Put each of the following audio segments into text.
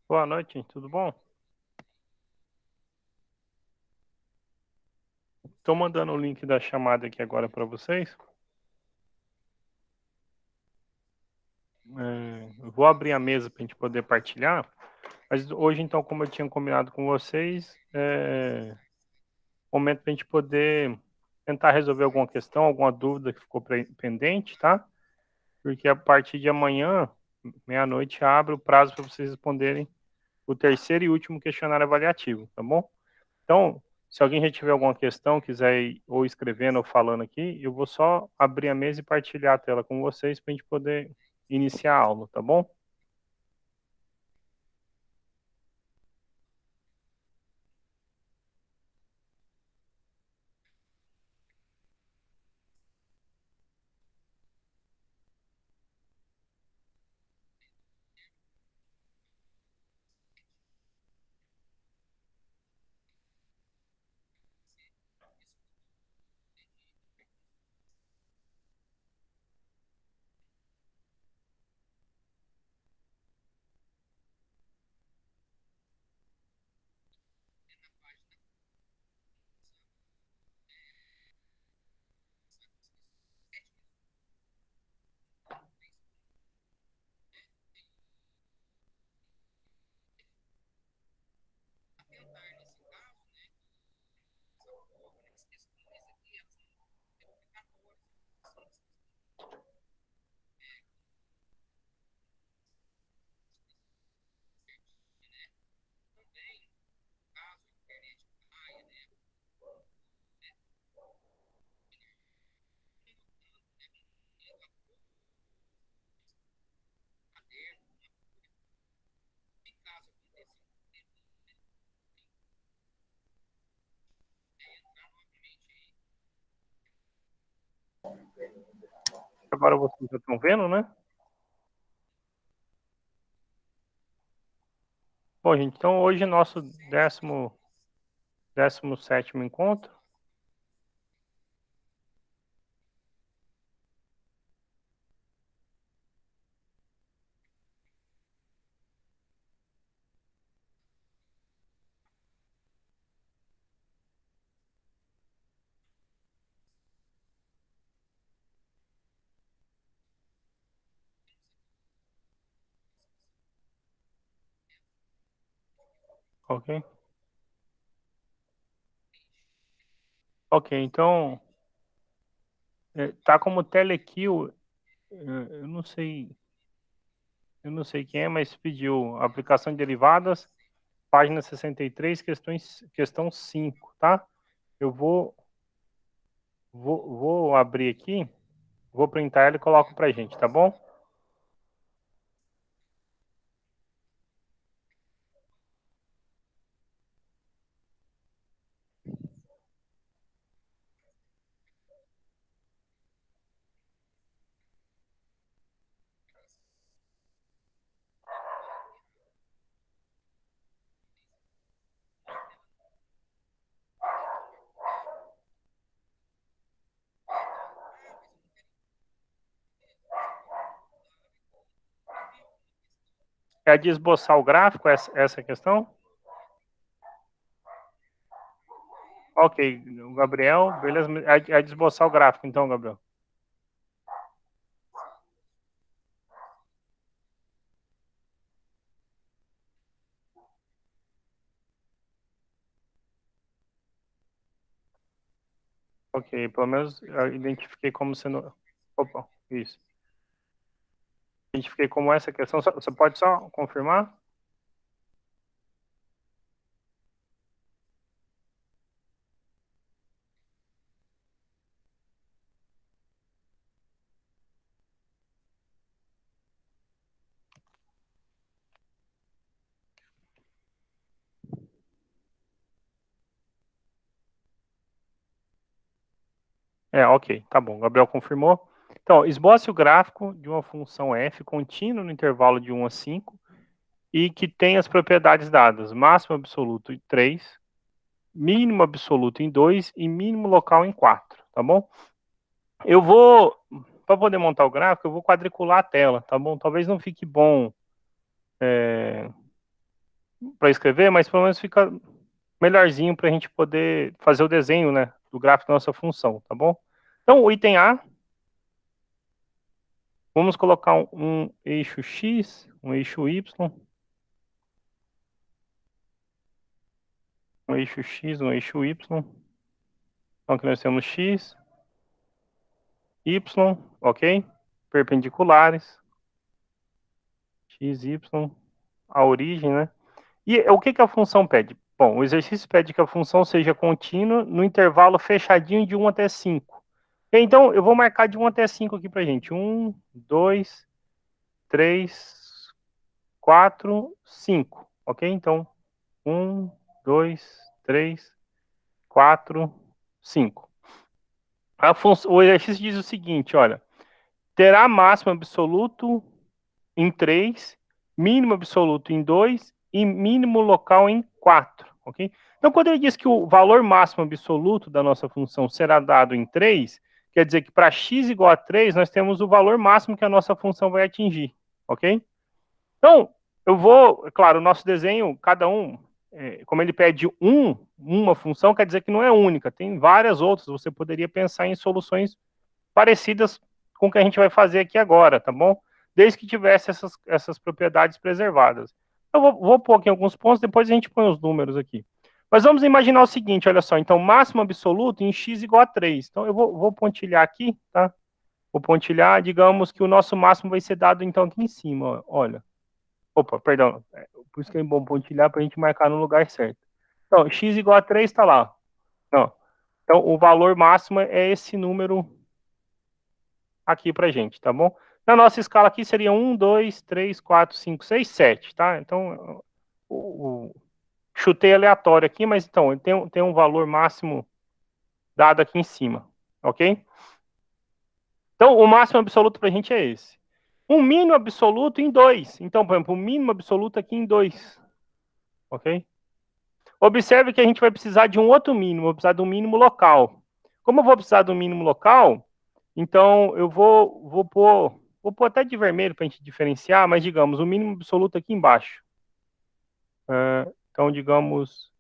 Boa noite, tudo bom? Estou mandando o link da chamada aqui agora para vocês. Eu vou abrir a mesa para a gente poder partilhar. Mas hoje, então, como eu tinha combinado com vocês, momento para a gente poder tentar resolver alguma questão, alguma dúvida que ficou pendente, tá? Porque a partir de amanhã, meia-noite, abre o prazo para vocês responderem o terceiro e último questionário avaliativo, tá bom? Então, se alguém já tiver alguma questão, quiser ir ou escrevendo ou falando aqui, eu vou só abrir a mesa e partilhar a tela com vocês para a gente poder iniciar a aula, tá bom? Agora vocês já estão vendo, né? Bom, gente, então hoje é nosso décimo sétimo encontro. Ok? Ok, então, tá como telekill, eu não sei, eu não sei quem é, mas pediu aplicação de derivadas, página 63, questão 5, tá? Eu vou abrir aqui, vou printar ela e coloco pra gente, tá bom? É de esboçar o gráfico, essa é a questão? Ok, o Gabriel, beleza. É de esboçar o gráfico, então, Gabriel. Ok, pelo menos eu identifiquei como sendo. Opa, isso. Identifiquei como essa questão. Você pode só confirmar? Ok, tá bom. Gabriel confirmou. Então, esboce o gráfico de uma função f contínua no intervalo de 1 a 5 e que tem as propriedades dadas: máximo absoluto em 3, mínimo absoluto em 2 e mínimo local em 4, tá bom? Eu vou, para poder montar o gráfico, eu vou quadricular a tela, tá bom? Talvez não fique bom para escrever, mas pelo menos fica melhorzinho para a gente poder fazer o desenho, né, do gráfico da nossa função, tá bom? Então, o item A, vamos colocar um eixo X, um eixo Y, um eixo X, um eixo Y. Então, aqui nós temos X, Y, ok? Perpendiculares, X, Y, a origem, né? E o que a função pede? Bom, o exercício pede que a função seja contínua no intervalo fechadinho de 1 até 5. Então, eu vou marcar de 1 até 5 aqui pra gente. 1, 2, 3, 4, 5. Ok? Então, 1, 2, 3, 4, 5. O exercício diz o seguinte, olha. Terá máximo absoluto em 3, mínimo absoluto em 2 e mínimo local em 4, ok? Então, quando ele diz que o valor máximo absoluto da nossa função será dado em 3, quer dizer que para x igual a 3, nós temos o valor máximo que a nossa função vai atingir, ok? Então, eu vou, claro, o nosso desenho, cada um, como ele pede uma função, quer dizer que não é única, tem várias outras, você poderia pensar em soluções parecidas com o que a gente vai fazer aqui agora, tá bom? Desde que tivesse essas propriedades preservadas. Eu vou pôr aqui alguns pontos, depois a gente põe os números aqui. Mas vamos imaginar o seguinte, olha só, então máximo absoluto em x igual a 3. Então eu vou pontilhar aqui, tá? Vou pontilhar, digamos que o nosso máximo vai ser dado então aqui em cima, olha. Opa, perdão, por isso que é bom pontilhar para a gente marcar no lugar certo. Então, x igual a 3 está lá. Não. Então, o valor máximo é esse número aqui pra gente, tá bom? Na nossa escala aqui seria 1, 2, 3, 4, 5, 6, 7, tá? Então, chutei aleatório aqui, mas então, tem um valor máximo dado aqui em cima, ok? Então, o máximo absoluto pra gente é esse. Um mínimo absoluto em 2. Então, por exemplo, o mínimo absoluto aqui em 2, ok? Observe que a gente vai precisar de um outro mínimo, vou precisar de um mínimo local. Como eu vou precisar de um mínimo local, então eu vou pôr até de vermelho para a gente diferenciar, mas digamos, o mínimo absoluto aqui embaixo. Então, digamos,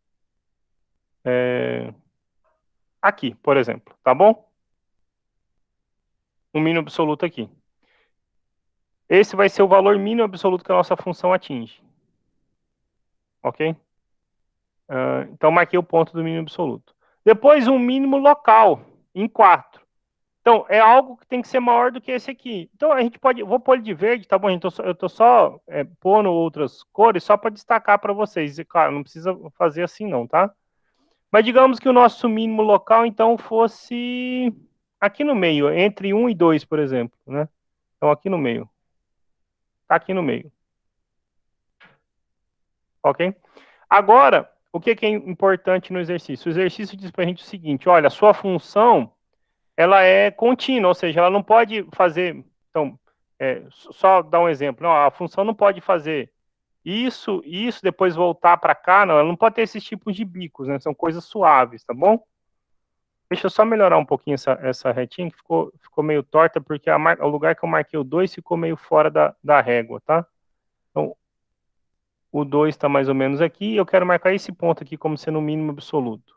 aqui, por exemplo, tá bom? Um mínimo absoluto aqui. Esse vai ser o valor mínimo absoluto que a nossa função atinge. Ok? Então, marquei o ponto do mínimo absoluto. Depois, um mínimo local, em 4. Então, é algo que tem que ser maior do que esse aqui. Então, a gente pode... Vou pôr ele de verde, tá bom? Eu tô só pondo outras cores só para destacar para vocês. E, claro, não precisa fazer assim não, tá? Mas digamos que o nosso mínimo local, então, fosse aqui no meio, entre 1 e 2, por exemplo, né? Então, aqui no meio. Tá aqui no meio. Ok? Agora, o que é importante no exercício? O exercício diz para a gente o seguinte, olha, a sua função, ela é contínua, ou seja, ela não pode fazer... Então, só dar um exemplo. Não, a função não pode fazer isso, depois voltar para cá, não. Ela não pode ter esses tipos de bicos, né? São coisas suaves, tá bom? Deixa eu só melhorar um pouquinho essa retinha, que ficou meio torta, porque o lugar que eu marquei o 2 ficou meio fora da régua, tá? Então, o 2 está mais ou menos aqui, e eu quero marcar esse ponto aqui como sendo o mínimo absoluto.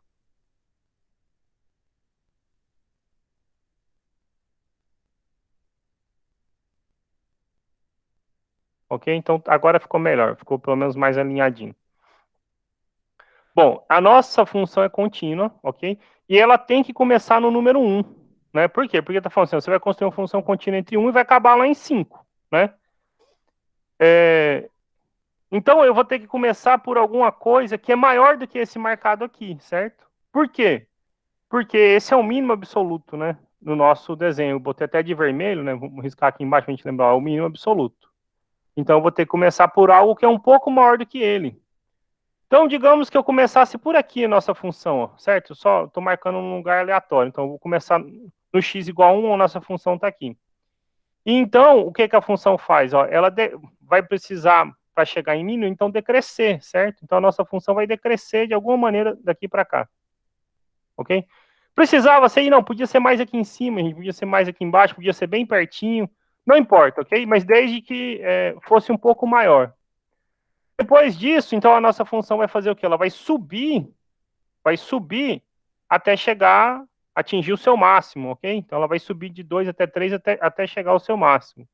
Ok? Então, agora ficou melhor, ficou pelo menos mais alinhadinho. Bom, a nossa função é contínua, ok? E ela tem que começar no número 1, né? Por quê? Porque está falando assim, você vai construir uma função contínua entre 1 e vai acabar lá em 5, né? Então, eu vou ter que começar por alguma coisa que é maior do que esse marcado aqui, certo? Por quê? Porque esse é o mínimo absoluto, né? No nosso desenho. Eu botei até de vermelho, né? Vamos riscar aqui embaixo para a gente lembrar, é o mínimo absoluto. Então, eu vou ter que começar por algo que é um pouco maior do que ele. Então, digamos que eu começasse por aqui a nossa função, ó, certo? Só estou marcando um lugar aleatório. Então, eu vou começar no x igual a 1, a nossa função está aqui. E então, o que a função faz? Ó, ela vai precisar, para chegar em mínimo, então decrescer, certo? Então, a nossa função vai decrescer de alguma maneira daqui para cá. Ok? Precisava ser, não, podia ser mais aqui em cima, podia ser mais aqui embaixo, podia ser bem pertinho, não importa, ok? Mas desde que fosse um pouco maior. Depois disso, então a nossa função vai fazer o quê? Ela vai subir até chegar, atingir o seu máximo, ok? Então ela vai subir de 2 até 3 até chegar ao seu máximo.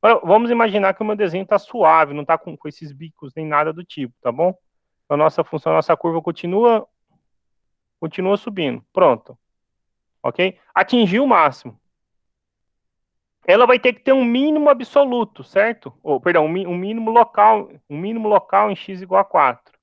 Agora, vamos imaginar que o meu desenho está suave, não está com esses bicos nem nada do tipo, tá bom? Então, a nossa função, a nossa curva continua subindo. Pronto, ok? Atingiu o máximo. Ela vai ter que ter um mínimo absoluto, certo? Ou, perdão, um mínimo local em x igual a 4.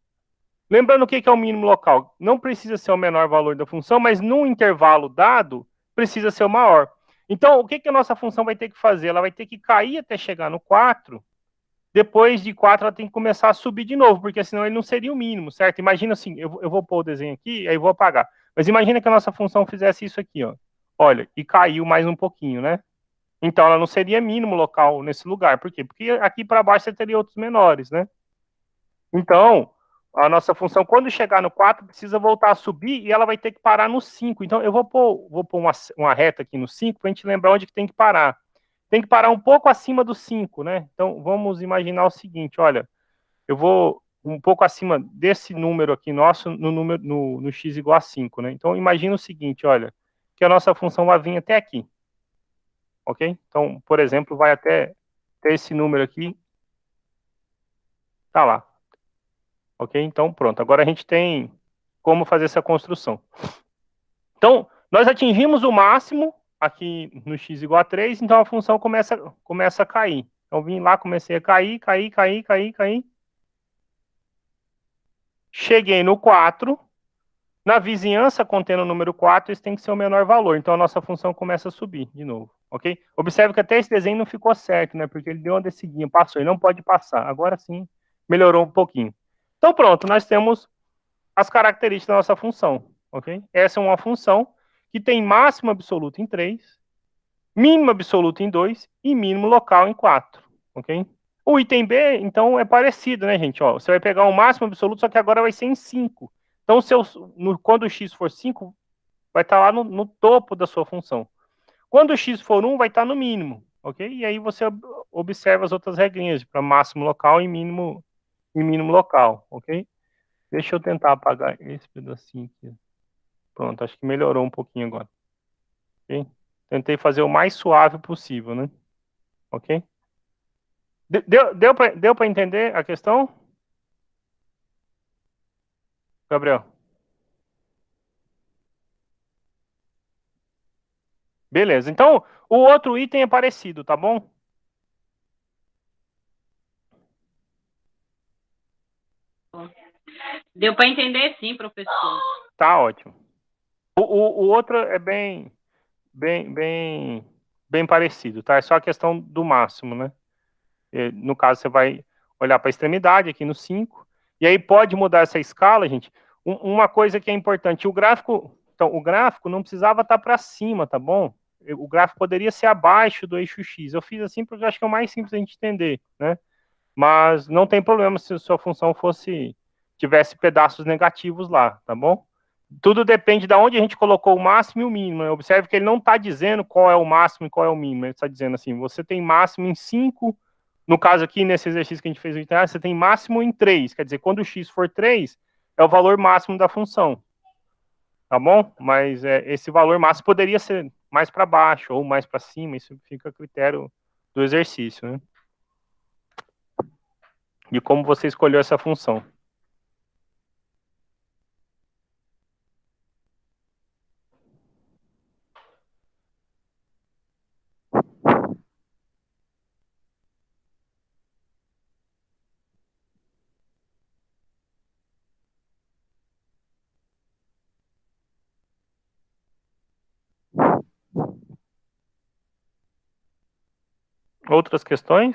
Lembrando o que é o mínimo local. Não precisa ser o menor valor da função, mas num intervalo dado, precisa ser o maior. Então, o que a nossa função vai ter que fazer? Ela vai ter que cair até chegar no 4. Depois de 4, ela tem que começar a subir de novo, porque senão ele não seria o mínimo, certo? Imagina assim, eu vou pôr o desenho aqui, aí vou apagar. Mas imagina que a nossa função fizesse isso aqui, ó. Olha, e caiu mais um pouquinho, né? Então ela não seria mínimo local nesse lugar. Por quê? Porque aqui para baixo você teria outros menores, né? Então, a nossa função, quando chegar no 4, precisa voltar a subir e ela vai ter que parar no 5. Então, eu vou pôr uma reta aqui no 5 para a gente lembrar onde que tem que parar. Tem que parar um pouco acima do 5, né? Então, vamos imaginar o seguinte, olha, eu vou um pouco acima desse número aqui nosso no x igual a 5, né? Então, imagina o seguinte, olha, que a nossa função vai vir até aqui, ok? Então, por exemplo, vai até esse número aqui, tá lá, ok? Então, pronto. Agora a gente tem como fazer essa construção. Então, nós atingimos o máximo aqui no x igual a 3, então a função começa a cair. Então, vim lá, comecei a cair. Cheguei no 4. Na vizinhança contendo o número 4, isso tem que ser o menor valor. Então, a nossa função começa a subir de novo, ok? Observe que até esse desenho não ficou certo, né? Porque ele deu uma descidinha, passou, ele não pode passar. Agora sim, melhorou um pouquinho. Então, pronto, nós temos as características da nossa função, ok? Essa é uma função que tem máximo absoluto em 3, mínimo absoluto em 2 e mínimo local em 4, ok? O item B, então, é parecido, né, gente? Ó, você vai pegar o máximo absoluto, só que agora vai ser em 5. Então, quando o x for 5, vai estar lá no topo da sua função. Quando o x for 1, vai estar no mínimo, ok? E aí você observa as outras regrinhas para máximo local e mínimo local, ok? Deixa eu tentar apagar esse pedacinho aqui. Pronto, acho que melhorou um pouquinho agora. Ok? Tentei fazer o mais suave possível, né? Ok? Deu para entender a questão, Gabriel? Beleza. Então, o outro item é parecido, tá bom? Deu para entender sim, professor. Tá ótimo. O outro é bem parecido, tá? É só a questão do máximo, né? No caso, você vai olhar para a extremidade aqui no 5, e aí pode mudar essa escala, gente. Uma coisa que é importante, o gráfico não precisava estar para cima, tá bom? O gráfico poderia ser abaixo do eixo X. Eu fiz assim porque eu acho que é o mais simples a gente entender, né? Mas não tem problema se a sua função tivesse pedaços negativos lá, tá bom? Tudo depende de onde a gente colocou o máximo e o mínimo. Observe que ele não está dizendo qual é o máximo e qual é o mínimo. Ele está dizendo assim: você tem máximo em 5. No caso aqui, nesse exercício que a gente fez no internet, você tem máximo em 3. Quer dizer, quando o x for 3, é o valor máximo da função. Tá bom? Mas esse valor máximo poderia ser mais para baixo ou mais para cima. Isso fica a critério do exercício, né? De como você escolheu essa função. Outras questões?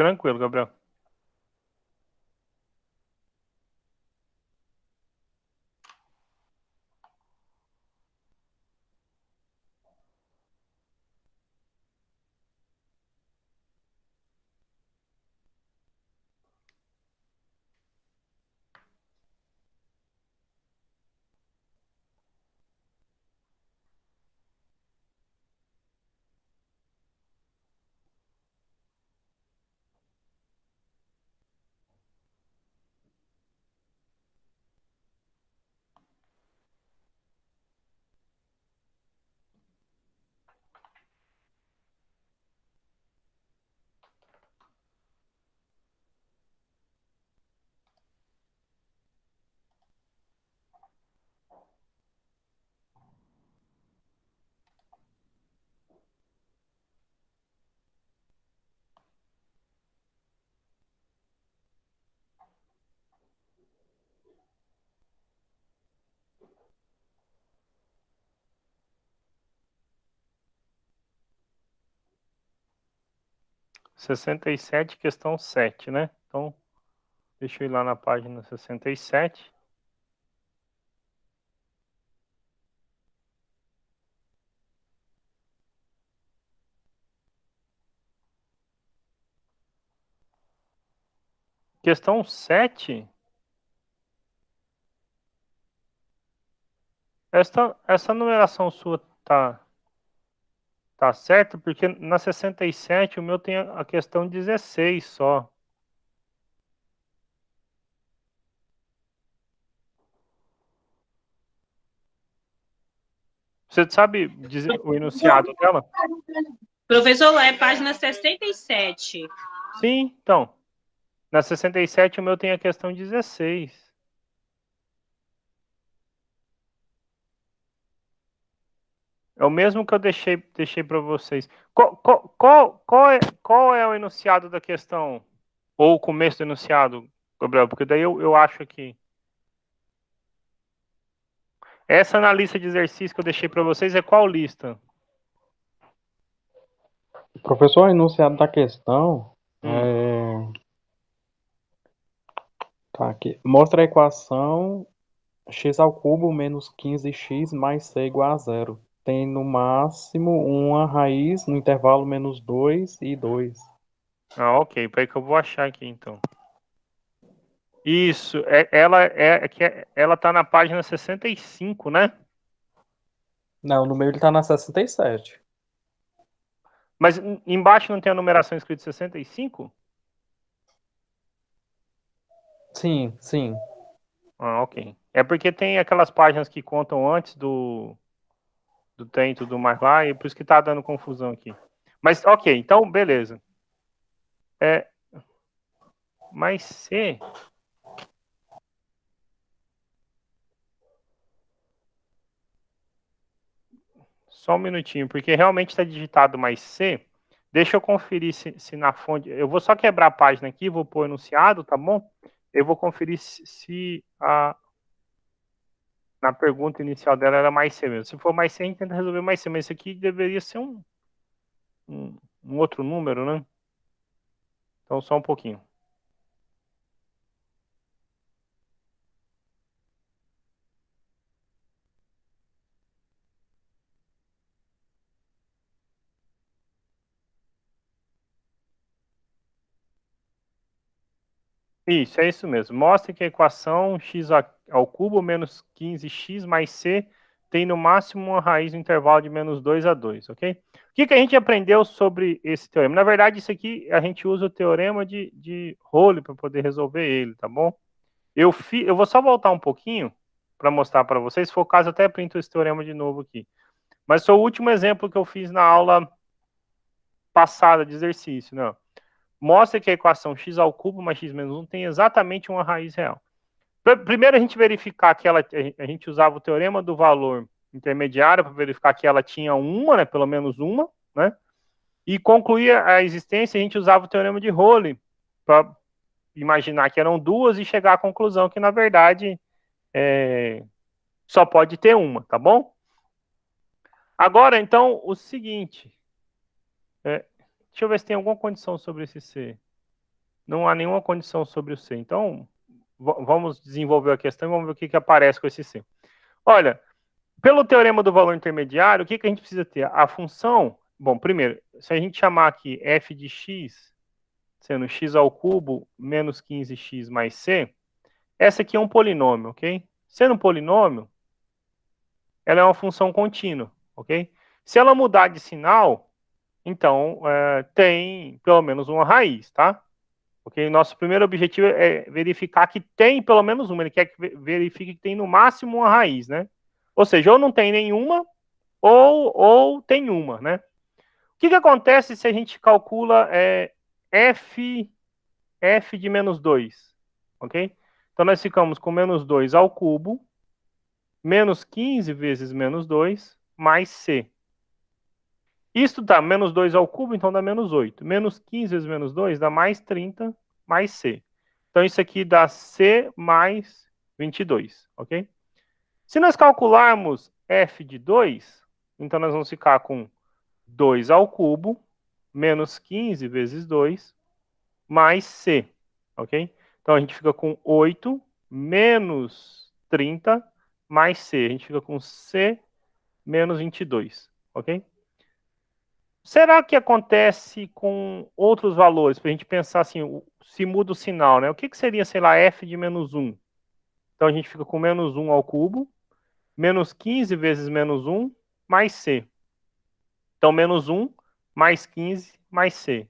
Tranquilo, Gabriel. Sessenta e sete, questão 7, né? Então, deixa eu ir lá na página 67. Questão 7. Essa numeração sua tá certa, porque na 67 o meu tem a questão 16 só. Você sabe dizer o enunciado dela? Professor, é página 67. Sim, então. Na 67 o meu tem a questão 16. É o mesmo que eu deixei para vocês. Qual é o enunciado da questão? Ou o começo do enunciado, Gabriel? Porque daí eu acho aqui. Essa na lista de exercícios que eu deixei para vocês é qual lista? Professor, o enunciado da questão tá aqui. Mostra a equação x ao cubo menos 15x mais c igual a zero. Tem no máximo uma raiz no intervalo menos 2 e 2. Ah, ok. Peraí que eu vou achar aqui, então. Isso. Ela tá na página 65, né? Não, no meio ele tá na 67. Mas embaixo não tem a numeração escrita 65? Sim, sim. Ah, ok. É porque tem aquelas páginas que contam antes do tem e tudo mais lá, e por isso que tá dando confusão aqui. Mas, ok, então, beleza. Mas C... Só um minutinho, porque realmente está digitado mais C. Deixa eu conferir se na fonte... Eu vou só quebrar a página aqui, vou pôr enunciado, tá bom? Eu vou conferir se na pergunta inicial dela era mais C mesmo. Se for mais C, a gente tenta resolver mais C, mas isso aqui deveria ser um outro número, né? Então, só um pouquinho. Isso, é isso mesmo. Mostre que a equação x ao cubo menos 15x mais c tem no máximo uma raiz no intervalo de menos 2 a 2, ok? O que a gente aprendeu sobre esse teorema? Na verdade, isso aqui a gente usa o teorema de Rowley para poder resolver ele, tá bom? Eu vou só voltar um pouquinho para mostrar para vocês. Se for o caso, até printo esse teorema de novo aqui. Mas foi o último exemplo que eu fiz na aula passada de exercício, né? Mostra que a equação x ao cubo mais x menos 1 tem exatamente uma raiz real. Primeiro a gente verificar que a gente usava o teorema do valor intermediário para verificar que ela tinha uma, né, pelo menos uma, né? E concluir a existência, a gente usava o teorema de Rowley para imaginar que eram duas e chegar à conclusão que, na verdade, só pode ter uma, tá bom? Agora, então, o seguinte. Deixa eu ver se tem alguma condição sobre esse C. não há nenhuma condição sobre o C. Então, vamos desenvolver a questão e vamos ver o que aparece com esse C. Olha, pelo teorema do valor intermediário, o que a gente precisa ter? A função, bom, primeiro, se a gente chamar aqui f de x, sendo x ao cubo menos 15x mais c, essa aqui é um polinômio, ok? Sendo um polinômio, ela é uma função contínua, ok? Se ela mudar de sinal, então tem pelo menos uma raiz, tá? Ok? Nosso primeiro objetivo é verificar que tem pelo menos uma. Ele quer que verifique que tem no máximo uma raiz, né? Ou seja, ou não tem nenhuma, ou tem uma, né? O que acontece se a gente calcula f de menos 2, ok? Então, nós ficamos com menos 2 ao cubo, menos 15 vezes menos 2, mais c. Isto dá menos 2 ao cubo, então dá menos 8. Menos 15 vezes menos 2 dá mais 30, mais c. Então, isso aqui dá c mais 22, ok? Se nós calcularmos f de 2, então nós vamos ficar com 2 ao cubo, menos 15 vezes 2, mais c, ok? Então, a gente fica com 8 menos 30 mais c. A gente fica com c menos 22, ok? Será que acontece com outros valores? Para a gente pensar assim, se muda o sinal, né? O que seria, sei lá, f de menos 1? Então, a gente fica com menos 1 ao cubo, menos 15 vezes menos 1, mais c. Então, menos 1 mais 15 mais c.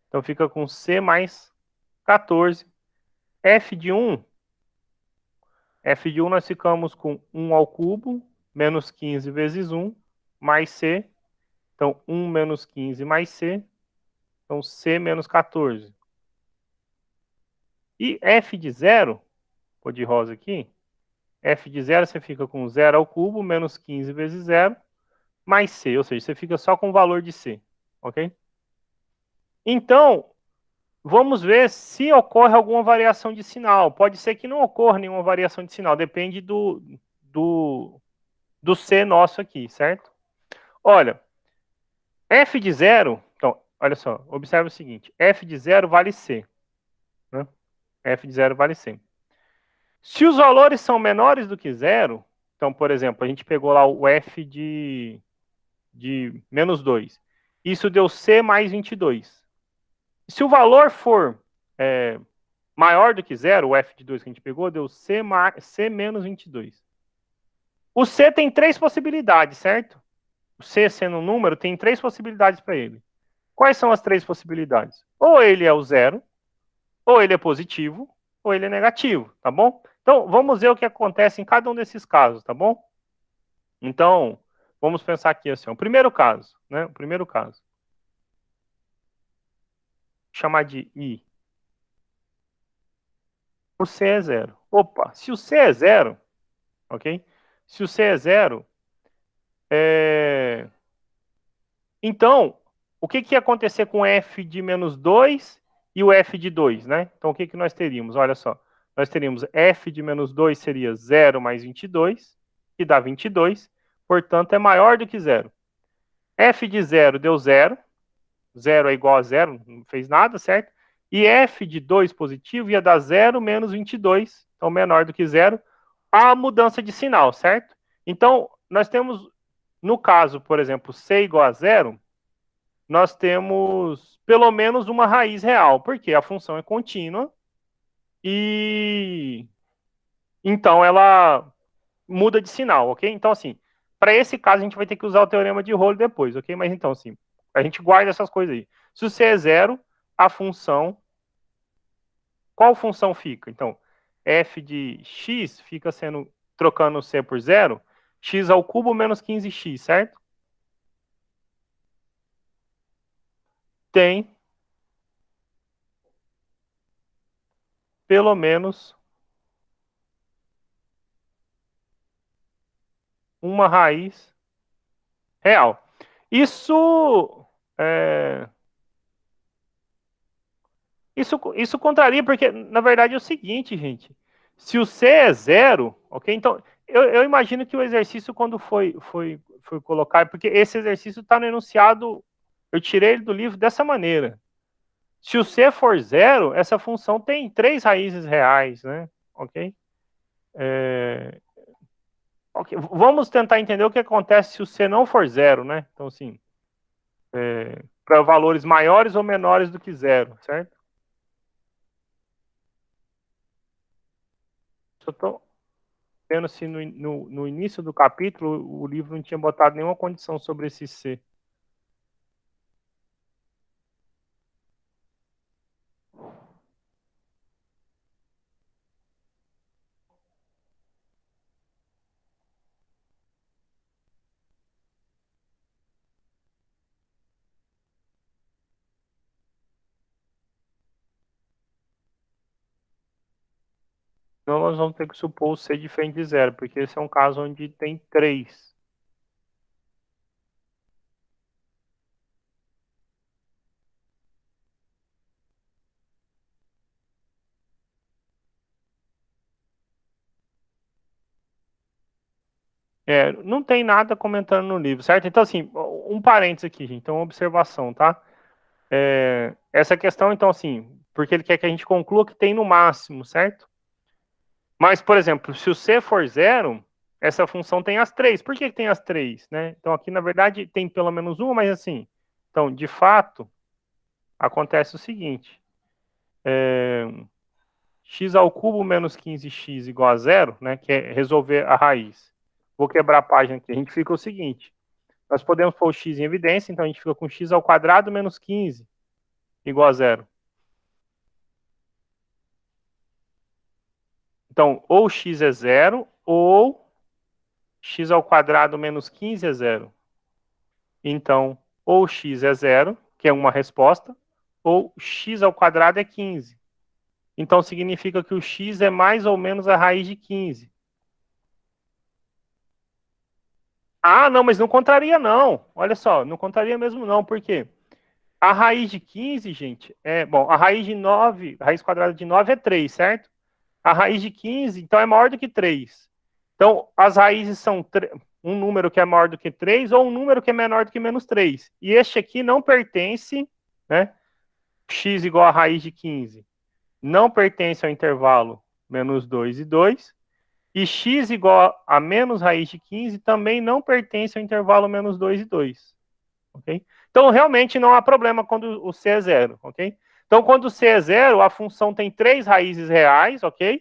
Então, fica com c mais 14. F de 1 nós ficamos com 1 ao cubo, menos 15 vezes 1, mais c. Então, 1 menos 15 mais c. Então, c menos 14. E f de 0, vou de rosa aqui, f de 0 você fica com 0 ao cubo, menos 15 vezes 0, mais c. Ou seja, você fica só com o valor de c, ok? Então, vamos ver se ocorre alguma variação de sinal. Pode ser que não ocorra nenhuma variação de sinal, depende do C nosso aqui, certo? Olha, f de 0, então, olha só, observe o seguinte, f de 0 vale C, né? F de 0 vale C. Se os valores são menores do que 0, então, por exemplo, a gente pegou lá o f de menos 2, isso deu C mais 22. Se o valor for maior do que 0, o f de 2 que a gente pegou, deu C menos 22. O C tem 3 possibilidades, certo? O C sendo um número, tem 3 possibilidades para ele. Quais são as 3 possibilidades? Ou ele é o 0, ou ele é positivo, ou ele é negativo, tá bom? Então, vamos ver o que acontece em cada um desses casos, tá bom? Então, vamos pensar aqui assim, o primeiro caso, né? O primeiro caso. Vou chamar de I. O C é 0. Opa, se o C é 0, ok? Se o C é 0, então, o que ia acontecer com f de menos 2 e o f de 2, né? Então, o que nós teríamos? Olha só, nós teríamos f de menos 2 seria 0 mais 22, que dá 22, portanto, é maior do que 0. F de 0 deu 0, 0 é igual a 0, não fez nada, certo? E f de 2 positivo ia dar 0 menos 22, então menor do que 0, a mudança de sinal, certo? Então, nós temos, no caso, por exemplo, c igual a 0, nós temos pelo menos uma raiz real, porque a função é contínua e então ela muda de sinal, ok? Então, assim, para esse caso a gente vai ter que usar o teorema de Rolo depois, ok? Mas então, assim, a gente guarda essas coisas aí. Se o c é 0, a função... Qual função fica? Então, f de x fica sendo, trocando o c por 0, x ao cubo menos 15x, certo? Tem pelo menos uma raiz real. Isso isso contraria, porque, na verdade, é o seguinte, gente. Se o C é 0, ok? Então, eu imagino que o exercício, quando foi colocado, porque esse exercício está no enunciado, eu tirei ele do livro dessa maneira. Se o C for zero, essa função tem 3 raízes reais, né? Ok? Ok. Vamos tentar entender o que acontece se o C não for zero, né? Então, assim, para valores maiores ou menores do que zero, certo? Eu estou vendo se no início do capítulo o livro não tinha botado nenhuma condição sobre esse C. Então, nós vamos ter que supor o C diferente de zero, porque esse é um caso onde tem 3. Não tem nada comentando no livro, certo? Então, assim, um parênteses aqui, gente. Então, uma observação, tá? Essa questão, então, assim, porque ele quer que a gente conclua que tem no máximo, certo? Mas, por exemplo, se o C for zero, essa função tem as 3. Por que tem as 3, né? Então, aqui, na verdade, tem pelo menos uma, mas assim, então, de fato, acontece o seguinte. X ao cubo menos 15x igual a zero, né? Que é resolver a raiz. Vou quebrar a página aqui. A gente fica o seguinte. Nós podemos pôr o x em evidência, então a gente fica com x ao quadrado menos 15 igual a zero. Então, ou x é zero, ou x ao quadrado menos 15 é zero. Então, ou x é zero, que é uma resposta, ou x ao quadrado é 15. Então, significa que o x é mais ou menos a raiz de 15. Ah, não, mas não contaria não. Olha só, não contaria mesmo não, por quê? A raiz de 15, gente, bom, a raiz de 9, a raiz quadrada de 9 é 3, certo? A raiz de 15, então, é maior do que 3. Então, as raízes são um número que é maior do que 3 ou um número que é menor do que menos 3. E este aqui não pertence, né? X igual a raiz de 15. Não pertence ao intervalo menos 2 e 2. E x igual a menos raiz de 15 também não pertence ao intervalo menos 2 e 2. Ok? Então, realmente não há problema quando o C é zero. Ok? Então, quando o C é zero, a função tem 3 raízes reais, ok?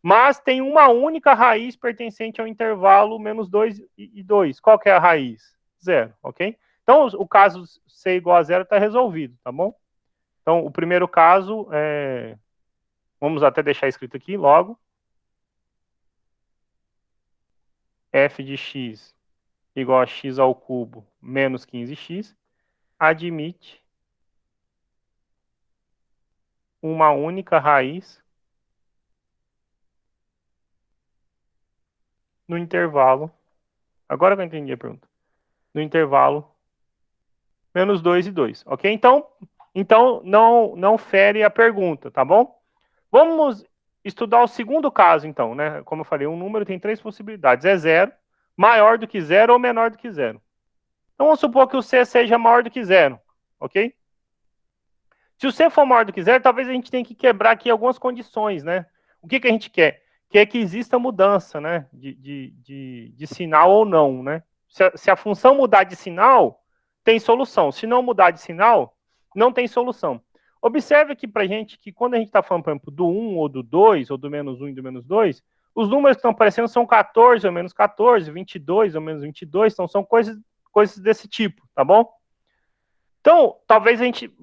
Mas tem uma única raiz pertencente ao intervalo menos 2 e 2. Qual que é a raiz? Zero, ok? Então, o caso C igual a zero está resolvido, tá bom? Então, o primeiro caso, vamos até deixar escrito aqui logo. F de x igual a x ao cubo menos 15x admite uma única raiz no intervalo. Agora que eu entendi a pergunta. No intervalo menos 2 e 2, ok? Então não fere a pergunta, tá bom? Vamos estudar o segundo caso, então, né? Como eu falei, um número tem 3 possibilidades. É zero, maior do que zero ou menor do que zero. Então vamos supor que o C seja maior do que zero, ok? Se o C for maior do que zero, talvez a gente tenha que quebrar aqui algumas condições, né? O que a gente quer? Quer que exista mudança, né? De sinal ou não, né? Se a função mudar de sinal, tem solução. Se não mudar de sinal, não tem solução. Observe aqui pra gente que quando a gente está falando, por exemplo, do 1 ou do 2, ou do menos 1 e do menos 2, os números que estão aparecendo são 14 ou menos 14, 22 ou menos 22, então são coisas desse tipo, tá bom? Então, talvez a gente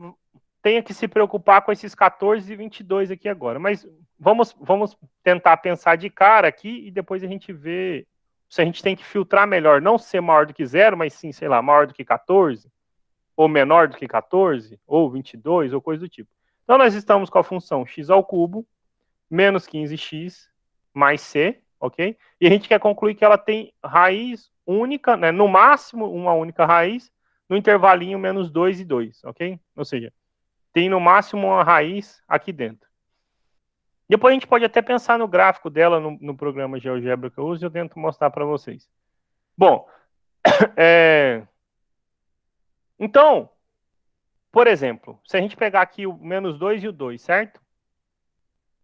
tenha que se preocupar com esses 14 e 22 aqui agora. Mas vamos tentar pensar de cara aqui e depois a gente vê se a gente tem que filtrar melhor. Não ser maior do que zero, mas sim, sei lá, maior do que 14, ou menor do que 14, ou 22, ou coisa do tipo. Então, nós estamos com a função x ao cubo menos 15x mais c, ok? E a gente quer concluir que ela tem raiz única, né? No máximo, uma única raiz, no intervalinho menos 2 e 2, ok? Ou seja, tem no máximo uma raiz aqui dentro. Depois a gente pode até pensar no gráfico dela no programa GeoGebra que eu uso e eu tento mostrar para vocês. Bom, então, por exemplo, se a gente pegar aqui o menos 2 e o 2, certo?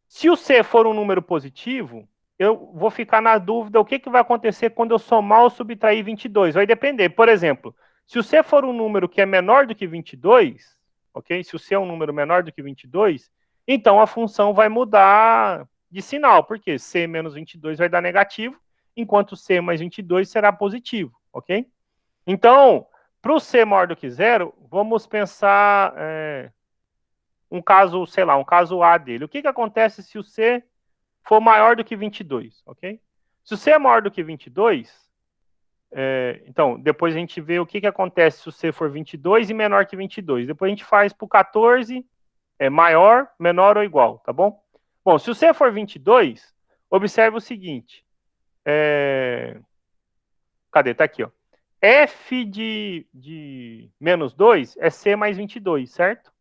Se o C for um número positivo, eu vou ficar na dúvida o que vai acontecer quando eu somar ou subtrair 22. Vai depender. Por exemplo, se o C for um número que é menor do que 22, ok? Se o C é um número menor do que 22, então a função vai mudar de sinal, porque C menos 22 vai dar negativo, enquanto C mais 22 será positivo, ok? Então, para o C maior do que zero, vamos pensar um caso, sei lá, um caso A dele. O que acontece se o C for maior do que 22, ok? Se o C é maior do que 22, então, depois a gente vê o que acontece se o C for 22 e menor que 22. Depois a gente faz para o 14, maior, menor ou igual, tá bom? Bom, se o C for 22, observe o seguinte. Cadê? Tá aqui, ó. F de menos 2 é C mais 22, certo?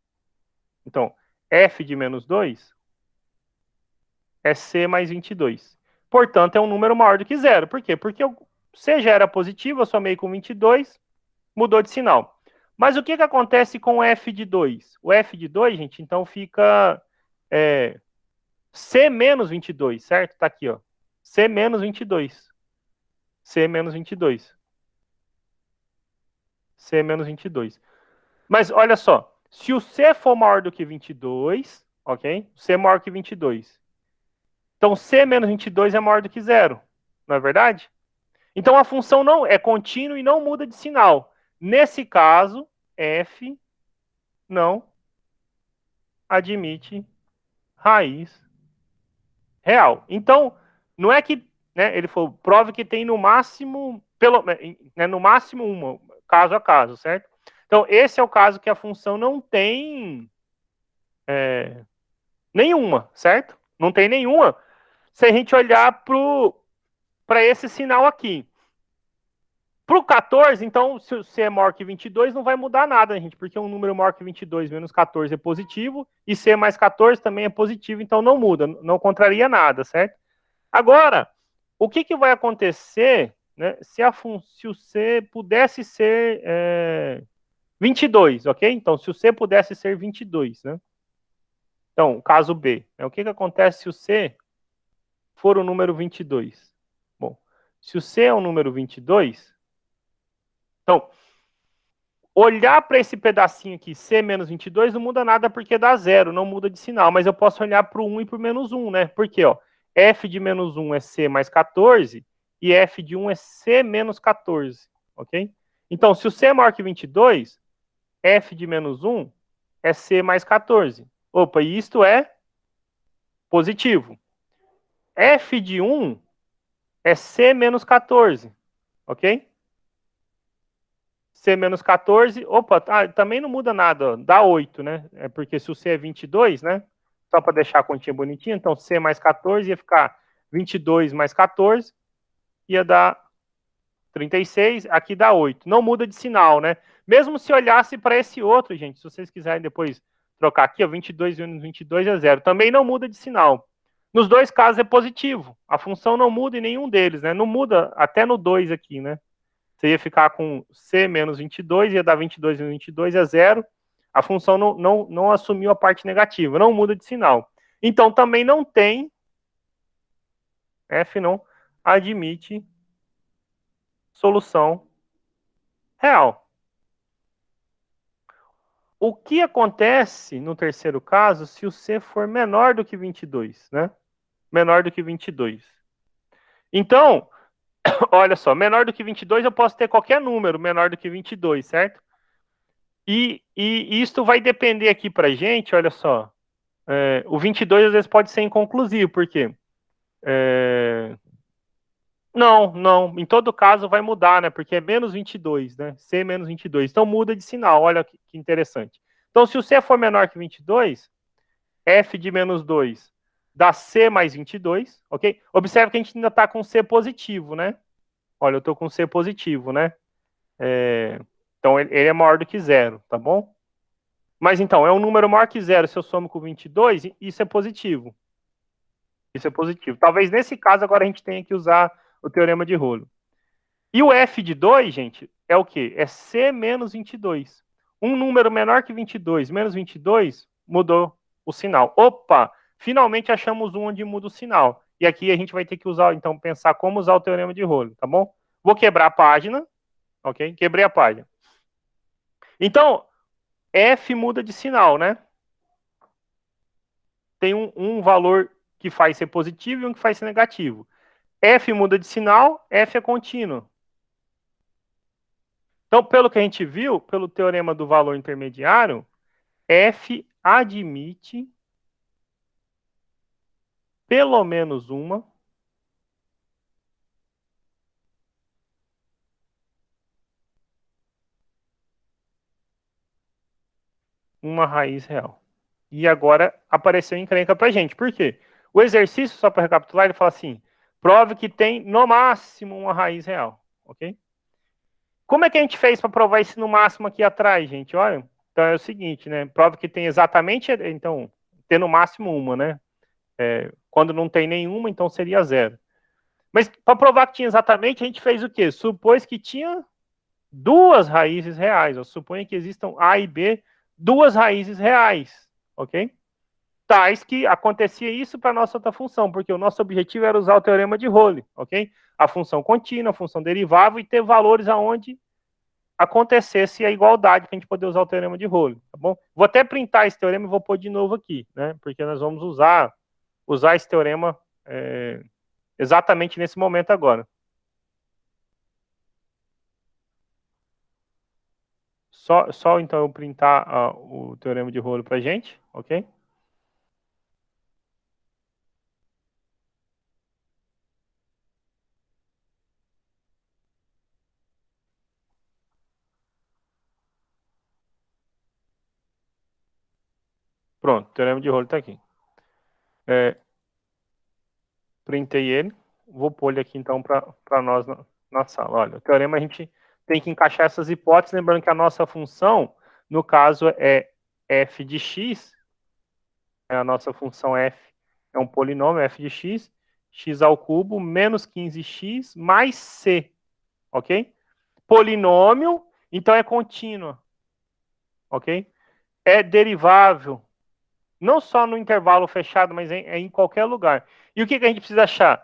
Então, F de menos 2 é C mais 22. Portanto, é um número maior do que zero. Por quê? Porque o C já era positivo, eu somei com 22, mudou de sinal. Mas o que acontece com o F de 2? O F de 2, gente, então fica C menos 22, certo? Tá aqui, ó. C menos 22. C menos 22. C menos 22. Mas olha só, se o C for maior do que 22, ok? C é maior que 22. Então, C menos 22 é maior do que zero, não é verdade? Então, a função não é contínua e não muda de sinal. Nesse caso, F não admite raiz real. Então, não é que, né, ele falou, prove que tem no máximo, no máximo uma, caso a caso, certo? Então, esse é o caso que a função não tem nenhuma, certo? Não tem nenhuma. Se a gente olhar para esse sinal aqui. Para o 14, então, se C é maior que 22, não vai mudar nada, gente, porque um número maior que 22 menos 14 é positivo, e C mais 14 também é positivo, então não muda, não contraria nada, certo? Agora, o que vai acontecer, né, se o C pudesse ser 22, ok? Então, se o C pudesse ser 22, né? Então, caso B, né, o que acontece se o C for o número 22? Bom, se o C é o número 22, então, olhar para esse pedacinho aqui, C menos 22, não muda nada porque dá zero, não muda de sinal, mas eu posso olhar para o 1 e para o menos 1, né? Porque, ó, F de menos 1 é C mais 14 e F de 1 é C menos 14, ok? Então, se o C é maior que 22, F de menos 1 é C mais 14. Opa, e isto é positivo. F de 1 é C menos 14, ok? C menos 14, opa, também não muda nada, ó, dá 8, né? É porque se o C é 22, né? Só para deixar a continha bonitinha, então C mais 14 ia ficar 22 mais 14, ia dar 36, aqui dá 8. Não muda de sinal, né? Mesmo se olhasse para esse outro, gente, se vocês quiserem depois trocar aqui, ó, 22 menos 22 é 0. Também não muda de sinal. Nos dois casos é positivo. A função não muda em nenhum deles, né? Não muda até no 2 aqui, né? Você ia ficar com C menos 22, ia dar 22 menos 22 é 0. A função não assumiu a parte negativa, não muda de sinal. Então, também não tem, F não admite solução real. O que acontece no terceiro caso se o C for menor do que 22, né? Menor do que 22. Então, olha só, menor do que 22 eu posso ter qualquer número menor do que 22, certo? E isto vai depender aqui pra gente, olha só. O 22 às vezes pode ser inconclusivo, por quê? Não, em todo caso vai mudar, né? Porque é menos 22, né? C menos 22. Então muda de sinal, olha que interessante. Então se o C for menor que 22, F de menos 2 dá C mais 22, ok? Observe que a gente ainda está com C positivo, né? Olha, eu estou com C positivo, né? Então ele é maior do que zero, tá bom? Mas então, é um número maior que zero, se eu somo com 22, isso é positivo. Isso é positivo. Talvez nesse caso agora a gente tenha que usar o teorema de rolo. E o F de 2, gente, é o quê? É C menos 22. Um número menor que 22, menos 22, mudou o sinal. Opa, finalmente achamos um onde muda o sinal. E aqui a gente vai ter que usar, então, pensar como usar o teorema de Rolo, tá bom? Vou quebrar a página, ok? Quebrei a página. Então, F muda de sinal, né? Tem um valor que faz ser positivo e um que faz ser negativo. F muda de sinal, F é contínuo. Então, pelo que a gente viu, pelo teorema do valor intermediário, F admite pelo menos uma raiz real. E agora apareceu encrenca pra gente. Por quê? O exercício, só para recapitular, ele fala assim: prove que tem no máximo uma raiz real, ok? Como é que a gente fez para provar esse no máximo aqui atrás, gente? Olha, então é o seguinte, né? Prova que tem exatamente, então, ter no máximo uma, né? Quando não tem nenhuma, então seria zero. Mas para provar que tinha exatamente, a gente fez o quê? Supôs que tinha duas raízes reais. Suponha que existam A e B, duas raízes reais, ok? Tais que acontecia isso para a nossa outra função, porque o nosso objetivo era usar o teorema de Role, ok? A função contínua, a função derivável e ter valores aonde acontecesse a igualdade para a gente poder usar o teorema de Role, tá bom? Vou até printar esse teorema e vou pôr de novo aqui, né? Porque nós vamos usar esse teorema exatamente nesse momento agora. Só então eu printar o teorema de Rolo para a gente, ok? Pronto, o teorema de Rolo está aqui. Printei ele. Vou pôr ele aqui então para nós na sala. Olha, o teorema a gente tem que encaixar essas hipóteses, lembrando que a nossa função, no caso, é f de x, a nossa função f é um polinômio, f de x, x ao cubo menos 15x mais c, ok? Polinômio, então é contínua, ok? É derivável, não só no intervalo fechado, mas em qualquer lugar. E o que a gente precisa achar?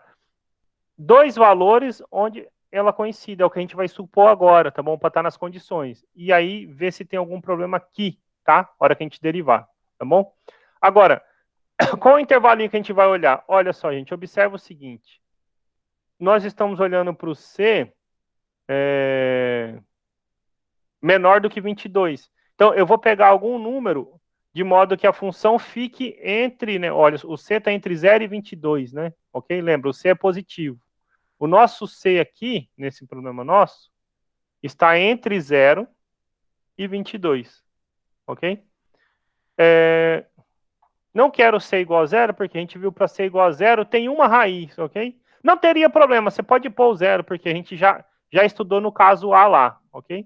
Dois valores onde ela coincide, é o que a gente vai supor agora, tá bom? Para estar nas condições. E aí, ver se tem algum problema aqui, tá? Hora que a gente derivar, tá bom? Agora, qual o intervalinho que a gente vai olhar? Olha só, gente, observa o seguinte. Nós estamos olhando para o C menor do que 22. Então, eu vou pegar algum número de modo que a função fique entre, né? Olha, o C está entre 0 e 22, né? Ok? Lembra, o C é positivo. O nosso C aqui, nesse problema nosso, está entre 0 e 22, ok? Não quero C igual a 0, porque a gente viu para C igual a 0 tem uma raiz, ok? Não teria problema, você pode pôr o 0, porque a gente já estudou no caso A lá, ok?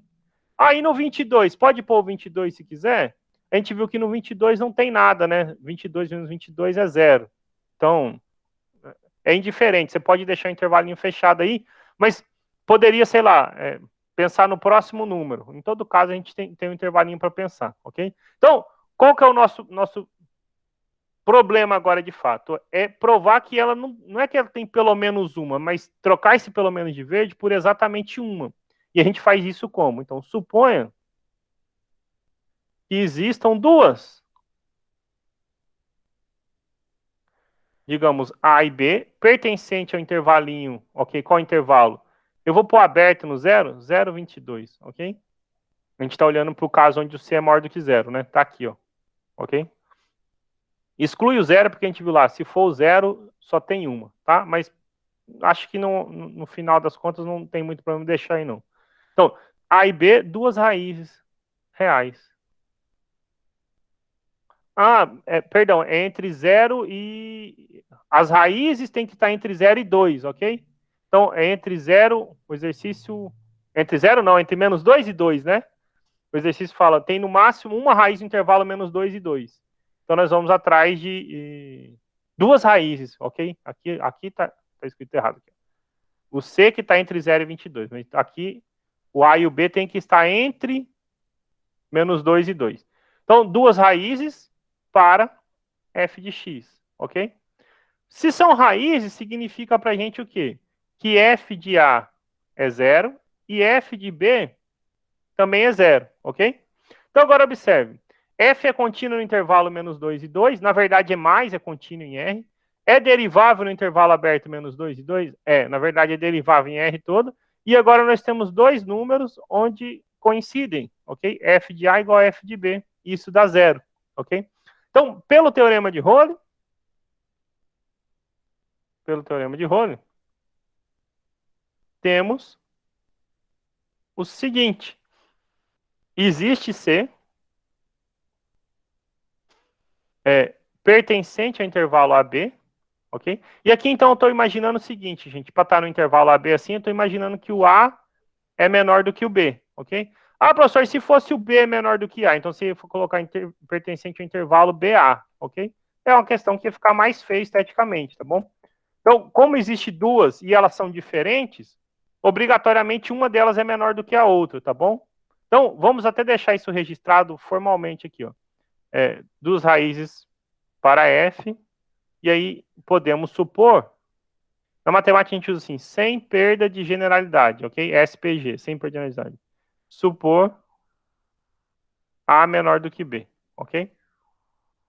Aí no 22, pode pôr o 22 se quiser. A gente viu que no 22 não tem nada, né? 22 menos 22 é 0. Então, é indiferente. Você pode deixar o intervalinho fechado aí, mas poderia, sei lá, pensar no próximo número. Em todo caso, a gente tem um intervalinho para pensar, ok? Então, qual que é o nosso problema agora, de fato? É provar que ela não é que ela tem pelo menos uma, mas trocar esse pelo menos de verde por exatamente uma. E a gente faz isso como? Então, suponha que existam duas. Digamos, A e B, pertencente ao intervalinho, ok? Qual intervalo? Eu vou pôr aberto no 0, 0,22, ok? A gente está olhando para o caso onde o C é maior do que 0, né? Tá aqui, ó, ok? Exclui o 0 porque a gente viu lá, se for o 0, só tem uma, tá? Mas acho que no final das contas não tem muito problema deixar aí, não. Então, A e B, duas raízes reais. Perdão, é entre 0 e... As raízes tem que estar entre 0 e 2, ok? Então, é entre 0, o exercício... Entre 0 não, entre menos 2 e 2, né? O exercício fala, tem no máximo uma raiz no intervalo menos 2 e 2. Então, nós vamos atrás de duas raízes, ok? Aqui tá escrito errado. Aqui. O C que está entre 0 e 22. Mas aqui, o A e o B tem que estar entre menos 2 e 2. Então, duas raízes para f de x, ok? Se são raízes, significa para a gente o quê? Que f de A é 0 e f de B também é 0, ok? Então, agora observe. F é contínuo no intervalo menos 2 e 2. Na verdade, é mais, é contínuo em R. É derivável no intervalo aberto menos 2 e 2? É, na verdade, é derivável em R todo. E agora nós temos dois números onde coincidem, ok? F de A igual a F de B. Isso dá 0, ok? Então, pelo teorema de Rowle, temos o seguinte. Existe C pertencente ao intervalo AB, ok? E aqui, então, eu estou imaginando o seguinte, gente. Para estar no intervalo AB assim, eu estou imaginando que o A é menor do que o B, ok? Ah, professor, se fosse o B menor do que A, então se for colocar pertencente ao intervalo BA, ok? É uma questão que ia ficar mais feia esteticamente, tá bom? Então, como existe duas e elas são diferentes, obrigatoriamente uma delas é menor do que a outra, tá bom? Então, vamos até deixar isso registrado formalmente aqui, ó. Duas raízes para f, e aí podemos supor, na matemática a gente usa assim, sem perda de generalidade, ok? SPG, sem perda de generalidade. Supor A menor do que B, ok?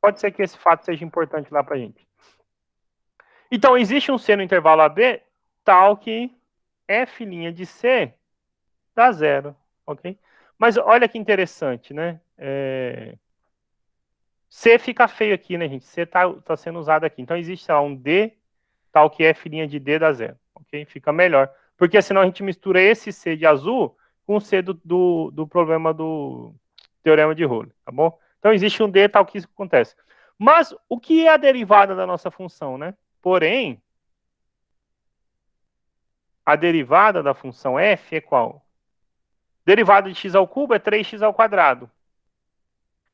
Pode ser que esse fato seja importante lá pra gente. Então, existe um C no intervalo AB tal que F' de C dá 0, ok? Mas olha que interessante, né? C fica feio aqui, né, gente? C tá sendo usado aqui. Então, existe lá um D tal que F' de D dá 0, ok? Fica melhor. Porque senão a gente mistura esse C de azul com o C do problema do teorema de Rowle, tá bom? Então, existe um D tal que isso acontece. Mas o que é a derivada da nossa função, né? Porém, a derivada da função f é qual? Derivada de x ao cubo é 3x ao quadrado.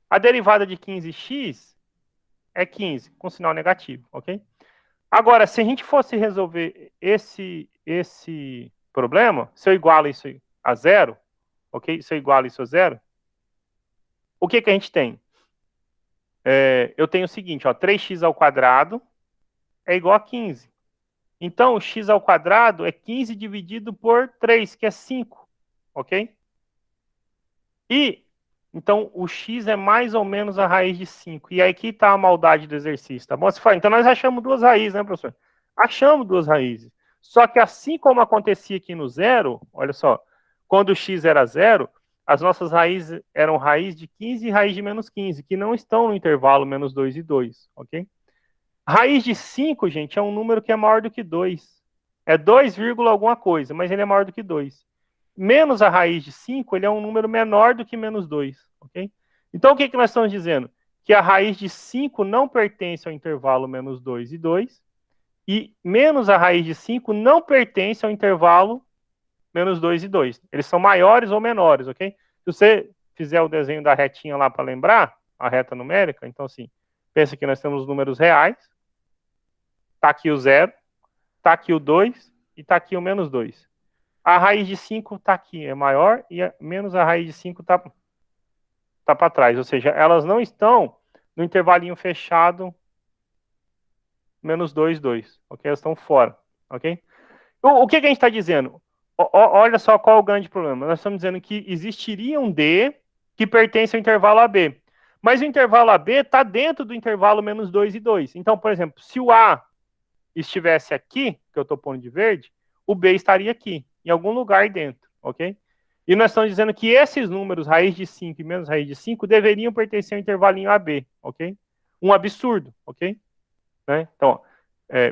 A derivada de 15x é 15, com sinal negativo, ok? Agora, se a gente fosse resolver esse problema, se eu igualo isso a 0, ok? Se eu igualo isso a 0, o que a gente tem? Eu tenho o seguinte, ó, 3x ao quadrado é igual a 15. Então, o x ao quadrado é 15 dividido por 3, que é 5, ok? E, então, o x é mais ou menos a raiz de 5. E aí aqui está a maldade do exercício, tá bom? Você fala, então nós achamos duas raízes, né, professor? Achamos duas raízes. Só que assim como acontecia aqui no zero, olha só, quando o x era 0, as nossas raízes eram raiz de 15 e raiz de menos 15, que não estão no intervalo menos 2 e 2, ok? Raiz de 5, gente, é um número que é maior do que 2. É 2, alguma coisa, mas ele é maior do que 2. Menos a raiz de 5, ele é um número menor do que menos 2, ok? Então, o que nós estamos dizendo? Que a raiz de 5 não pertence ao intervalo menos 2 e 2, e menos a raiz de 5 não pertence ao intervalo menos 2 e 2. Eles são maiores ou menores, ok? Se você fizer o desenho da retinha lá para lembrar, a reta numérica, então assim, pensa que nós temos os números reais, tá aqui o 0, tá aqui o 2 e tá aqui o menos 2. A raiz de 5 está aqui, é maior, e menos a raiz de 5 está para trás. Ou seja, elas não estão no intervalinho fechado menos 2, 2. Ok? Elas estão fora. Ok? O que a gente está dizendo? Olha só qual é o grande problema. Nós estamos dizendo que existiria um D que pertence ao intervalo AB. Mas o intervalo AB está dentro do intervalo menos 2 e 2. Então, por exemplo, se o A estivesse aqui, que eu estou pondo de verde, o B estaria aqui, em algum lugar dentro, ok? E nós estamos dizendo que esses números, raiz de 5 e menos raiz de 5, deveriam pertencer ao intervalinho AB, ok? Um absurdo, ok? Né? Então,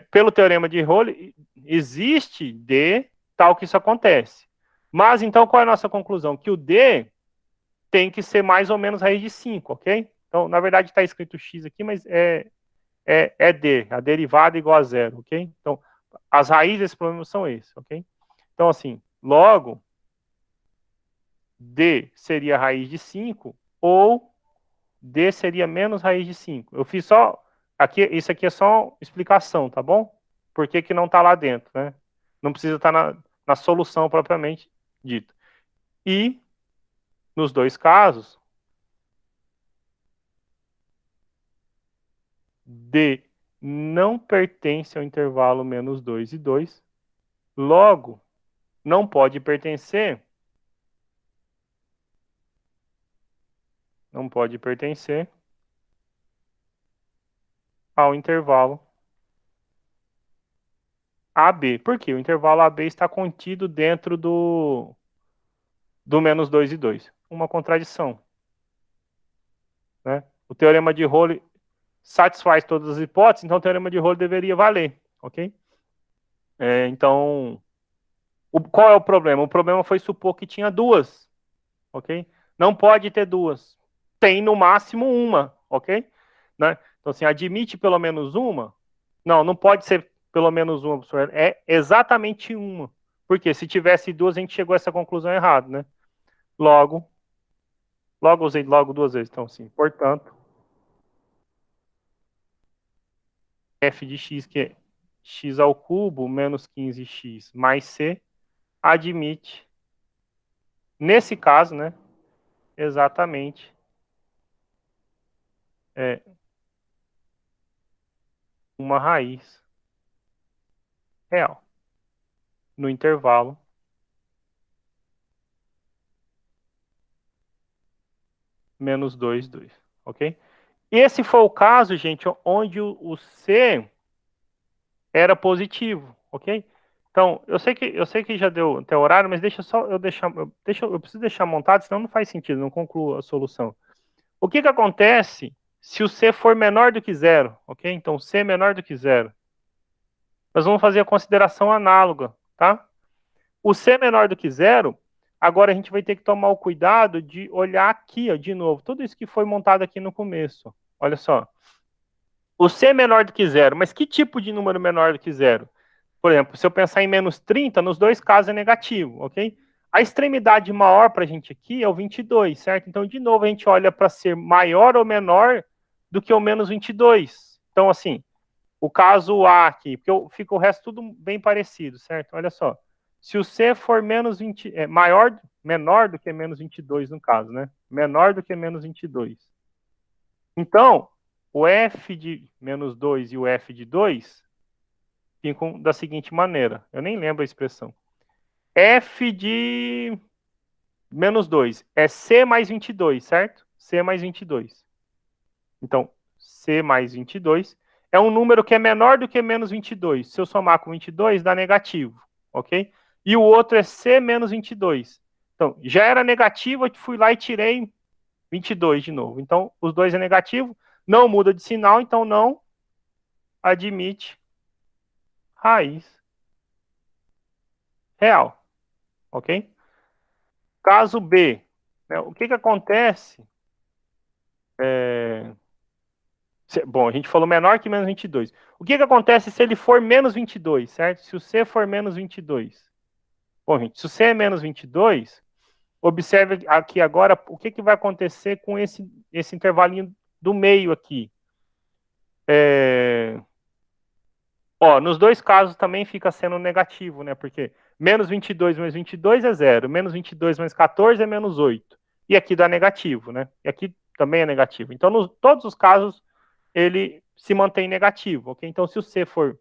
pelo teorema de Rowle, existe D tal que isso acontece. Mas, então, qual é a nossa conclusão? Que o D tem que ser mais ou menos raiz de 5, ok? Então, na verdade, está escrito X aqui, mas é D, a derivada igual a 0, ok? Então, as raízes desse problema são esses, ok? Então, assim, logo, D seria raiz de 5, ou D seria menos raiz de 5. Eu fiz só, isso aqui é só explicação, tá bom? Por que não está lá dentro, né? Não precisa estar na solução propriamente dita. E, nos dois casos, D não pertence ao intervalo menos 2 e 2. Logo, não pode pertencer ao intervalo AB. Por quê? O intervalo AB está contido dentro do menos 2 e 2. Uma contradição, né? O teorema de Rowley satisfaz todas as hipóteses, então o teorema de Rowley deveria valer, ok? Então, qual é o problema? O problema foi supor que tinha duas, ok? Não pode ter duas. Tem no máximo uma, ok? Né? Então, assim, admite pelo menos uma? Não pode ser pelo menos uma, professor. É exatamente uma. Porque se tivesse duas, a gente chegou a essa conclusão errada, né? Logo usei logo duas vezes. Então, sim, portanto, f de x, que é x ao cubo menos 15x mais c, admite, nesse caso, né, exatamente uma raiz real no intervalo menos 2, 2, ok? Esse foi o caso, gente, onde o C era positivo, ok? Então, eu sei que já deu até o horário, mas deixa só eu deixar, eu preciso deixar montado, senão não faz sentido, não concluo a solução. O que acontece se o C for menor do que zero, ok? Então, C é menor do que zero. Nós vamos fazer a consideração análoga, tá? O C é menor do que zero, agora a gente vai ter que tomar o cuidado de olhar aqui, ó, de novo, tudo isso que foi montado aqui no começo. Olha só. O C é menor do que zero, mas que tipo de número menor do que zero? Por exemplo, se eu pensar em menos 30, nos dois casos é negativo, ok? A extremidade maior para a gente aqui é o 22, certo? Então, de novo, a gente olha para ser maior ou menor do que o menos 22. Então, assim, o caso A aqui, porque fica o resto tudo bem parecido, certo? Olha só. Se o C for menos 20, menor do que menos 22 no caso, né? Menor do que menos 22. Então, o F de menos 2 e o F de 2 ficam da seguinte maneira. Eu nem lembro a expressão. F de menos 2 é C mais 22, certo? C mais 22. Então, C mais 22 é um número que é menor do que menos 22. Se eu somar com 22, dá negativo, ok? E o outro é C menos 22. Então, já era negativo, eu fui lá e tirei 22 de novo. Então, os dois é negativo, não muda de sinal, então não admite raiz real, ok? Caso B, né, o que acontece? Bom, a gente falou menor que menos 22. O que acontece se ele for menos 22, certo? Se o C for menos 22. Bom, gente, se o C é menos 22, observe aqui agora o que vai acontecer com esse intervalinho do meio aqui. Nos dois casos também fica sendo negativo, né? Porque menos 22 mais 22 é 0. Menos 22 mais 14 é menos 8. E aqui dá negativo, né? E aqui também é negativo. Então, em todos os casos, ele se mantém negativo, ok? Então, se o C for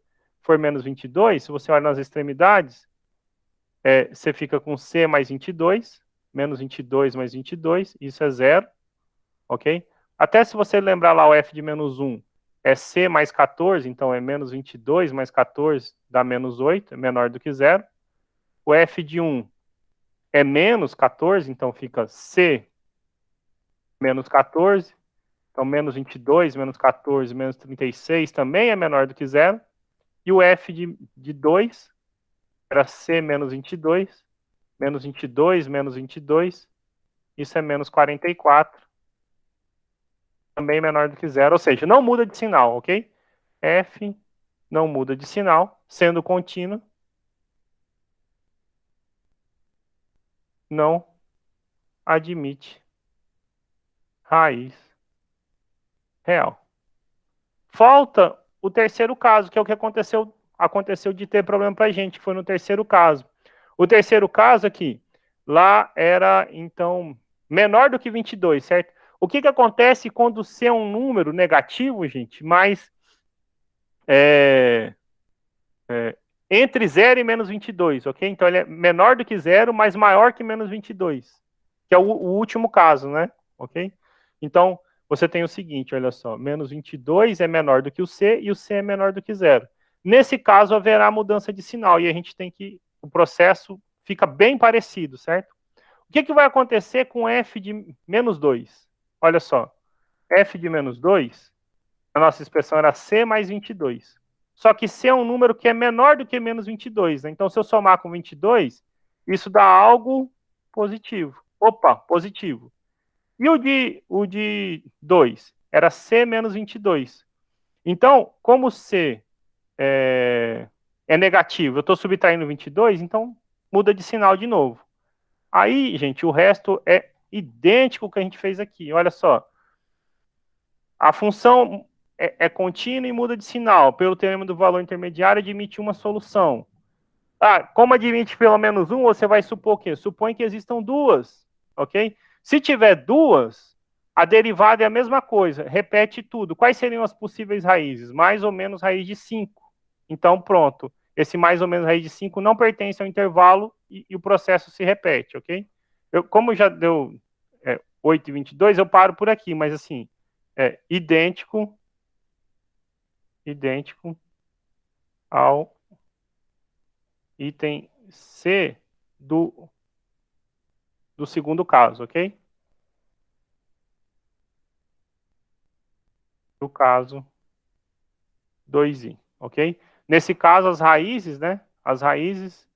menos 22, se você olha nas extremidades, você fica com C mais 22, menos 22 mais 22, isso é 0, ok? Até se você lembrar lá o F de menos 1, é C mais 14, então é menos 22 mais 14 dá menos 8, é menor do que 0. O F de 1 é menos 14, então fica C menos 14. Então, menos 22, menos 14, menos 36 também é menor do que 0. E o F de 2 era C menos 22, menos 22, menos 22. Isso é menos 44. Também menor do que 0. Ou seja, não muda de sinal, ok? F não muda de sinal, sendo contínua, não admite raiz real. Falta o terceiro caso, que é o que aconteceu de ter problema para a gente, que foi no terceiro caso. O terceiro caso aqui, lá era, então, menor do que 22, certo? O que acontece quando C é um número negativo, gente, mas entre 0 e menos 22, ok? Então ele é menor do que 0, mas maior que menos 22, que é o último caso, né? Ok? Então, você tem o seguinte, olha só, menos 22 é menor do que o C e o C é menor do que 0. Nesse caso, haverá mudança de sinal e a gente tem que, o processo fica bem parecido, certo? O que vai acontecer com f de menos 2? Olha só, f de menos 2, a nossa expressão era C mais 22. Só que C é um número que é menor do que menos 22, né? Então, se eu somar com 22, isso dá algo positivo. Opa, positivo. E o de 2? Era C menos 22. Então, como C é negativo, eu estou subtraindo 22, então muda de sinal de novo. Aí, gente, o resto é idêntico ao que a gente fez aqui. Olha só. A função é contínua e muda de sinal. Pelo teorema do valor intermediário, admite uma solução. Como admite pelo menos um, você vai supor o quê? Supõe que existam duas, ok? Se tiver duas, a derivada é a mesma coisa. Repete tudo. Quais seriam as possíveis raízes? Mais ou menos raiz de 5. Então, pronto. Esse mais ou menos raiz de 5 não pertence ao intervalo e o processo se repete, ok? Como já deu 8,22, eu paro por aqui, mas assim, idêntico ao item C do segundo caso, ok? Do caso 2i, ok? Nesse caso, as raízes, né? As raízes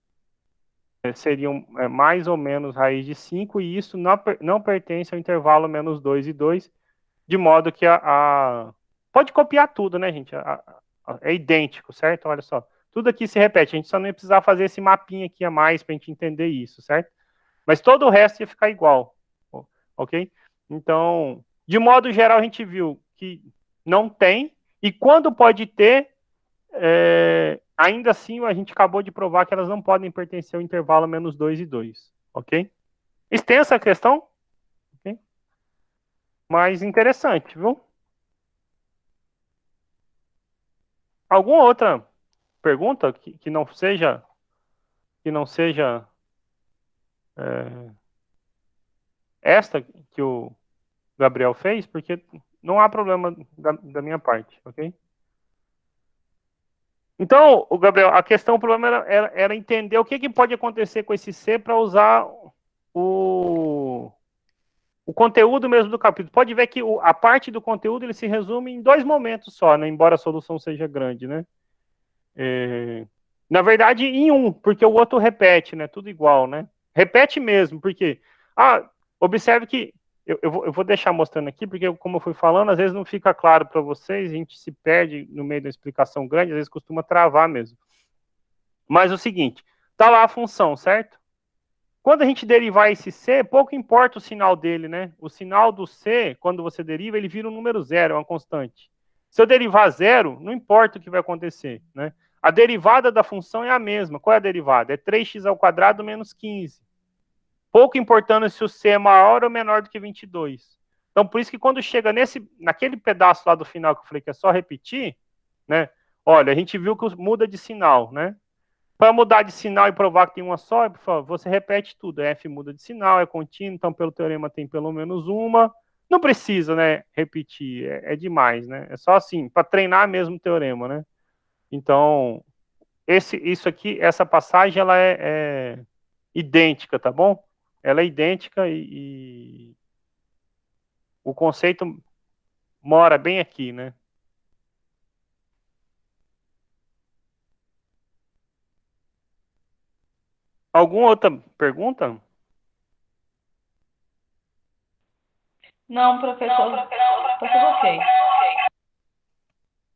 seriam mais ou menos raiz de 5, e isso não pertence ao intervalo menos 2 e 2, de modo que pode copiar tudo, né, gente? É idêntico, certo? Olha só. Tudo aqui se repete. A gente só não ia precisar fazer esse mapinha aqui a mais para a gente entender isso, certo? Mas todo o resto ia ficar igual, ok? Então, de modo geral, a gente viu que não tem, e quando pode ter, ainda assim, a gente acabou de provar que elas não podem pertencer ao intervalo menos 2 e 2, ok? Extensa a questão, ok? Mas interessante, viu? Alguma outra pergunta que não seja esta que o Gabriel fez, porque não há problema da minha parte, ok? Então, o Gabriel, o problema era entender o que pode acontecer com esse C para usar o conteúdo mesmo do capítulo. Pode ver que a parte do conteúdo ele se resume em 2 momentos só, né? Embora a solução seja grande, né? Na verdade, em um, porque o outro repete, né? Tudo igual, né? Repete mesmo, porque observe que eu vou deixar mostrando aqui, porque como eu fui falando, às vezes não fica claro para vocês, a gente se perde no meio da explicação grande, às vezes costuma travar mesmo. Mas o seguinte, tá lá a função, certo? Quando a gente derivar esse C, pouco importa o sinal dele, né? O sinal do C, quando você deriva, ele vira um número zero, é uma constante. Se eu derivar zero, não importa o que vai acontecer, né? A derivada da função é a mesma. Qual é a derivada? É 3x ao quadrado menos 15. Pouco importando se o C é maior ou menor do que 22. Então, por isso que quando chega naquele pedaço lá do final que eu falei que é só repetir, né? Olha, a gente viu que muda de sinal, né? Para mudar de sinal e provar que tem uma só, por favor, você repete tudo. F muda de sinal, é contínuo, então pelo teorema tem pelo menos uma. Não precisa, né, repetir, é demais, né? É só assim, para treinar mesmo o teorema, né? Então, isso aqui, essa passagem, ela é idêntica, tá bom? Ela é idêntica e o conceito mora bem aqui, né? Alguma outra pergunta? Não, professor, tá tudo ok.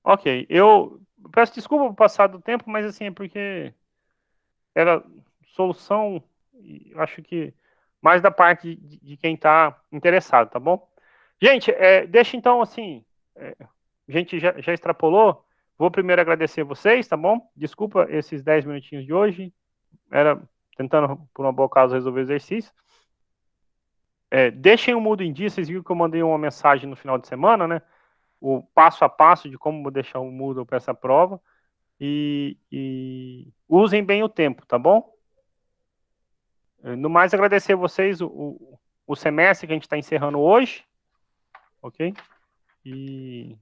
Ok, eu peço desculpa por passar do tempo, mas assim, é porque era solução, eu acho que mais da parte de quem está interessado, tá bom? Gente, deixa então assim, a gente já extrapolou, vou primeiro agradecer vocês, tá bom? Desculpa esses 10 minutinhos de hoje, era tentando, por uma boa causa, resolver o exercício. Deixem o mudo em dia, vocês viram que eu mandei uma mensagem no final de semana, né? o passo a passo de como deixar o Moodle para essa prova e usem bem o tempo, tá bom? No mais, agradecer a vocês o semestre que a gente está encerrando hoje, ok? E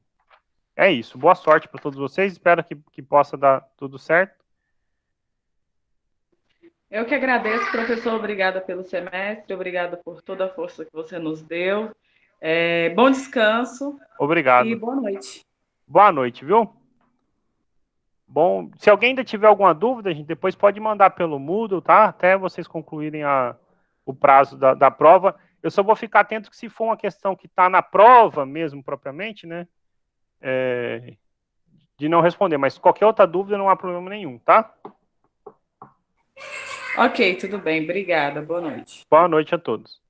é isso. Boa sorte para todos vocês. Espero que possa dar tudo certo. Eu que agradeço, professor. Obrigada pelo semestre, obrigada por toda a força que você nos deu. Bom descanso Obrigado. e boa noite. Boa noite, viu? Bom, se alguém ainda tiver alguma dúvida, a gente depois pode mandar pelo Moodle, tá? Até vocês concluírem o prazo da prova. Eu só vou ficar atento que se for uma questão que está na prova mesmo, propriamente, né? De não responder, mas qualquer outra dúvida não há problema nenhum, tá? Ok, tudo bem. Obrigada. Boa noite. Boa noite a todos.